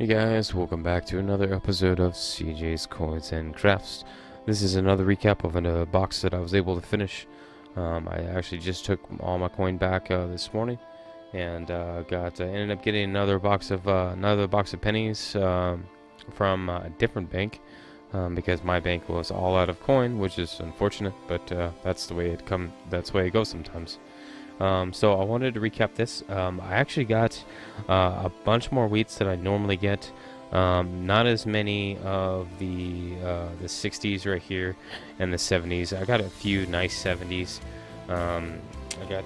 Hey guys, welcome back to another episode of CJ's Coins and Crafts. This is another recap of a box that I was able to finish. I actually just took all my coin back this morning, and ended up getting another box of pennies from a different bank because my bank was all out of coin, which is unfortunate, but that's the way it goes sometimes. So I wanted to recap this. I actually got a bunch more wheats than I normally get. Not as many of the 60s right here and the 70s. I got a few nice 70s. I got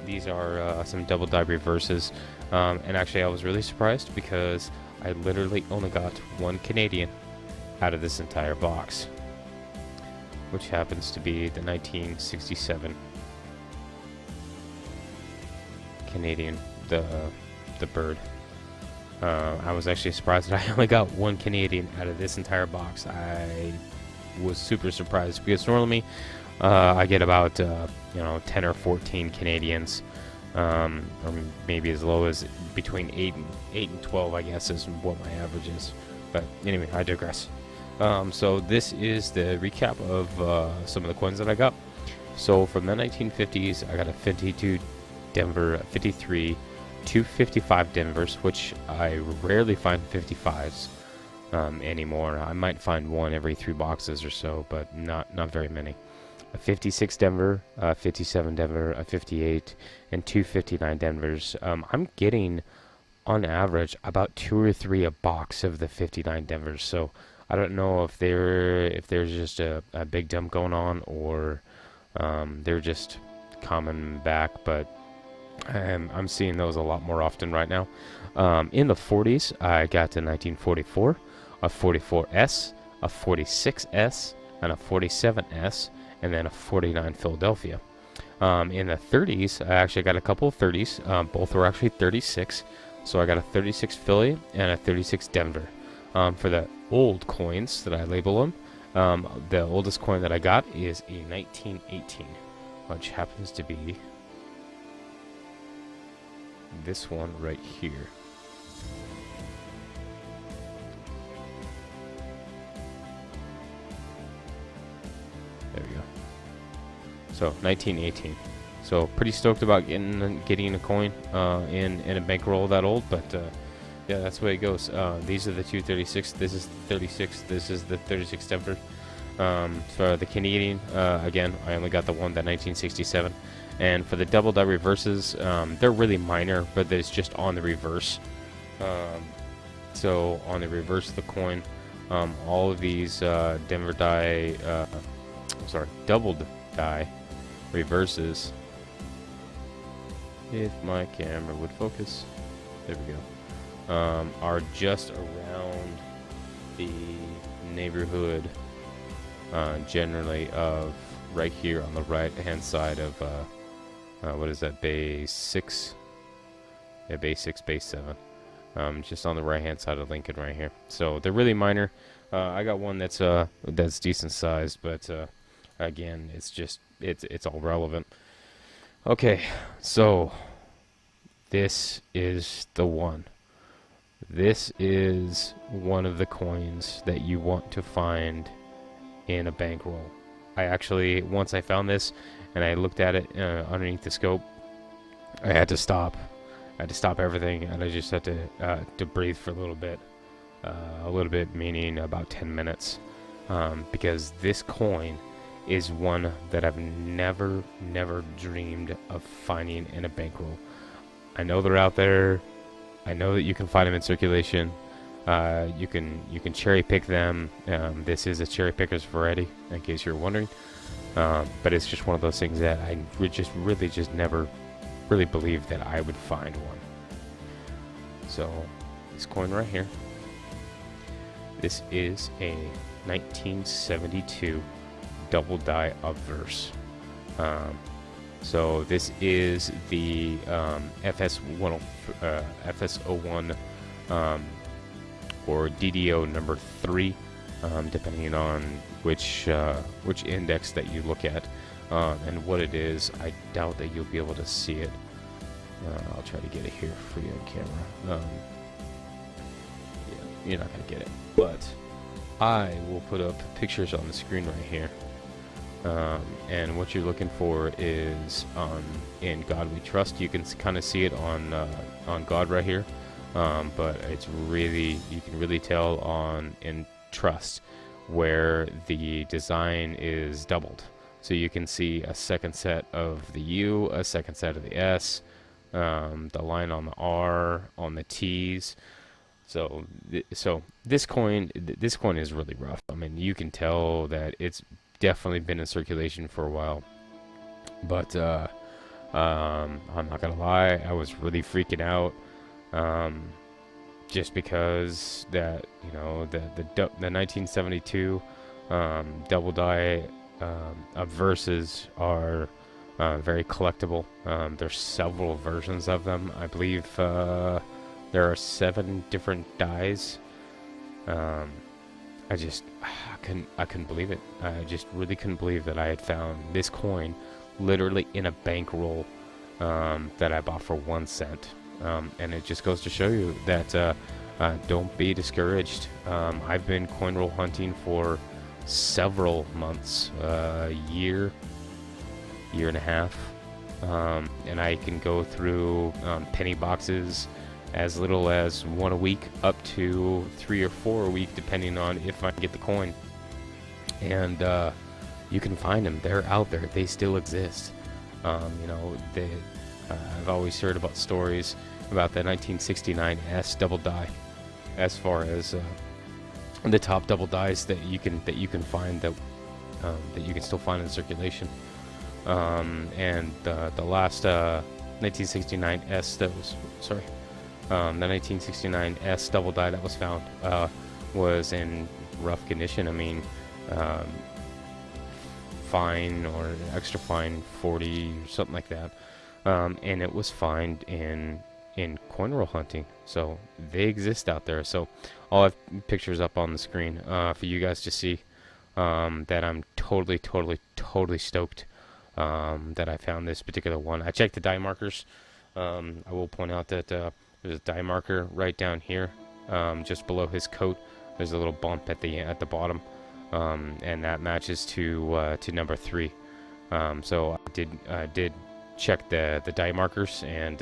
these are some double die reverses, and actually I was really surprised because I literally only got one Canadian out of this entire box, which happens to be the 1967 Canadian, the bird. I was actually surprised that I only got one Canadian out of this entire box. I was super surprised because normally I get about 10 or 14 Canadians, or maybe as low as between 8 and 12, I guess, is what my average is. But anyway, I digress. So this is the recap of some of the coins that I got. So from the 1950s, I got a 52 Denver, 53, 255 Denvers, which I rarely find 55s anymore. I might find one every 3 boxes or so, but not very many. A 56 Denver, 57 Denver, a 58, and 259 Denvers. I'm getting, on average, about 2 or 3 a box of the 59 Denvers. So I don't know if there's just a big dump going on, or they're just coming back, but I'm seeing those a lot more often right now. In the 40s, I got a 1944, a 44S, a 46S, and a 47S, and then a 49 Philadelphia. In the 30s, I actually got a couple of 30s. Both were actually 36. So I got a 36 Philly and a 36 Denver. For the old coins that I label them, the oldest coin that I got is a 1918, which happens to be this one right here. There we go. So 1918. So pretty stoked about getting a coin in a bankroll that old, but yeah, that's the way it goes. These are the 236. This is the 36. This is the 36 Denver. For the Canadian, again, I only got the one, that 1967. And for the double die reverses, they're really minor, but it's just on the reverse. So on the reverse of the coin, all of these Denver die, doubled die reverses. If my camera would focus, there we go. Are just around the neighborhood, generally, of right here on the right hand side of what is that, base 6? Yeah, base 6, base 7. Just on the right hand side of Lincoln right here. So they're really minor. I got one that's decent sized, but again, it's all relevant. Okay, so this is the one. This is one of the coins that you want to find in a bankroll. I actually, once I found this and I looked at it underneath the scope, I had to stop. I had to stop everything, and I just had to breathe for a little bit. A little bit meaning about 10 minutes, because this coin is one that I've never dreamed of finding in a bankroll. I know they're out there. I know that you can find them in circulation. You can cherry pick them. This is a cherry picker's variety, in case you're wondering. But it's just one of those things that I really never really believed that I would find one. So this coin right here, this is a 1972 double die obverse. So this is the FS1 FS01 or DDO number 3, depending on which index that you look at and what it is. I doubt that you'll be able to see it. I'll try to get it here for you on camera. Yeah, you're not gonna get it. But I will put up pictures on the screen right here. And what you're looking for is in God We Trust. You can kind of see it on God right here, but it's really, you can really tell in Trust where the design is doubled. So you can see a second set of the U, a second set of the S, the line on the R, on the T's. So this coin is really rough. I mean, you can tell that it's definitely been in circulation for a while. But I'm not gonna lie, I was really freaking out, just because that, you know, the 1972 double die verses are very collectible. There's several versions of them. I believe there are 7 different dies. I couldn't believe it. I just really couldn't believe that I had found this coin literally in a bankroll that I bought for 1 cent. And it just goes to show you that don't be discouraged. I've been coin roll hunting for several months, year and a half, and I can go through penny boxes as little as 1 a week up to 3 or 4 a week, depending on if I can get the coin. And you can find them. They're out there. They still exist. You know, I've always heard about stories about the 1969 S double die, as far as the top double dies that you can find that you can still find in circulation. And the last 1969 S that was the 1969 S double die that was found was in rough condition. I mean, fine or extra fine 40 or something like that, and it was found in coin roll hunting. So they exist out there. So I'll have pictures up on the screen for you guys to see. That I'm totally stoked that I found this particular one. I checked the die markers. I will point out that there's a die marker right down here, just below his coat. There's a little bump at the bottom, and that matches to number 3. So I did check the die markers, and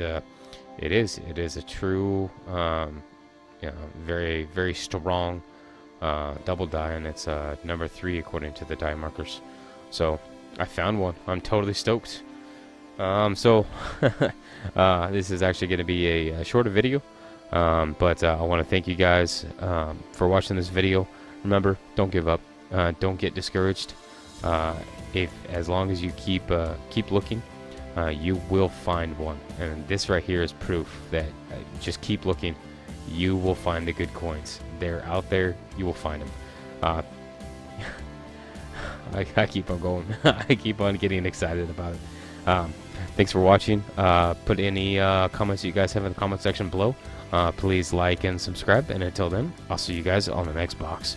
it is a true, you know, very strong double die, and it's number 3 according to the die markers. So I found one. I'm totally stoked. So this is actually going to be a shorter video, but I want to thank you guys for watching this video. Remember, don't give up. Don't get discouraged. As long as you keep looking, you will find one. And this right here is proof that just keep looking. You will find the good coins. They're out there. You will find them. I keep on going. I keep on getting excited about it. Thanks for watching. Put any comments you guys have in the comment section below. Please like and subscribe. And until then, I'll see you guys on the next box.